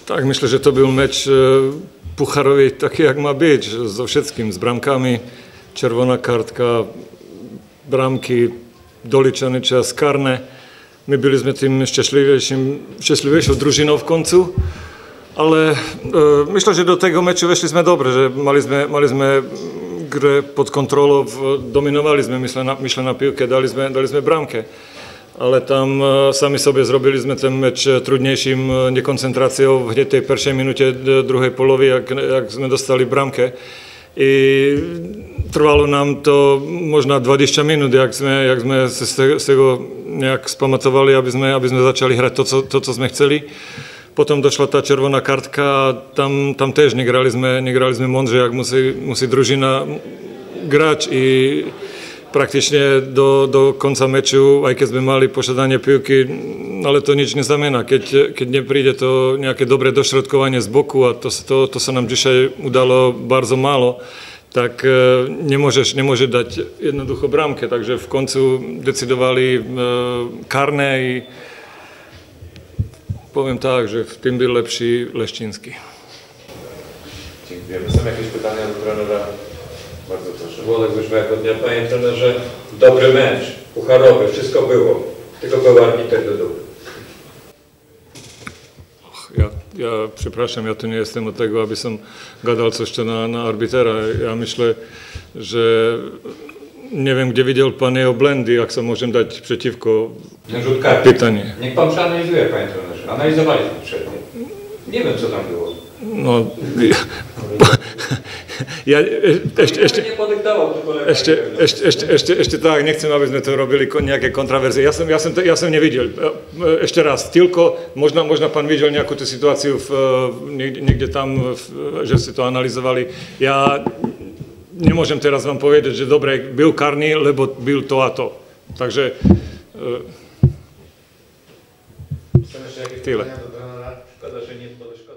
Tak, myślę, że to był mecz pucharowy taki, jak ma być, ze wszystkim, z bramkami, czerwona kartka, bramki, doliczony czas karny. My byliśmy tym szczęśliwszą drużyną w końcu, ale myślę, że do tego meczu weszliśmy dobrze, że maliśmy grę pod kontrolą, dominowaliśmy, myślę na piłkę, daliśmy bramkę. Ale tam sami sobie zrobiliśmy ten mecz trudniejszym niekoncentracją w tej pierwszej minucie drugiej połowy, jak dostali bramkę. I trwało nam to można 20 minut, jak sme z tego jak spamatowali, abyśmy zaczęli grać to, co sme chcieli. Potem doszła ta czerwona kartka, tam też nie graliśmy mądrze, jak musi drużyna grać i praktycznie do końca meczu, aj keď sme mali posiadanie piłki, ale to nič neznamená. Keď nie príde to nejaké dobré dośrodkowanie z boku, a to sa nám dzisiaj udalo bardzo málo, tak nemôže dať jednoducho bramkę. Takže v koncu decidovali karné i powiem tak, że w tym był lepszy Leszczyński. Dziękujemy. Są jakieś pytania do trenera? Bardzo proszę. Włodek Wyżmego dnia. Panie trenerze, dobry mecz, pucharowy, wszystko było. Tylko był arbiter do dół. Ja przepraszam, ja tu nie jestem od tego, aby som gadal coś na arbitera. Ja myślę, że nie wiem, gdzie widział pan jego błędy, jak sam możemy dać przeciwko pytanie. Niech pan przeanalizuje, panie trenerze. Analizowaliśmy przednio. Nie wiem, co tam było. No, ja jeszcze tak, nie chcę, abyśmy to robili nejaké kontrowersje. Ja som nevidel. Ešte raz, tylko možno pan videl nejakú tú situáciu niekde tam, že si to analyzovali. Ja nemôžem teraz vám povedať, že dobre, byl karný, lebo byl to a to. Takže Są jeszcze jakieś tyle. pytania do trenera? Szkoda, że nie szkoda.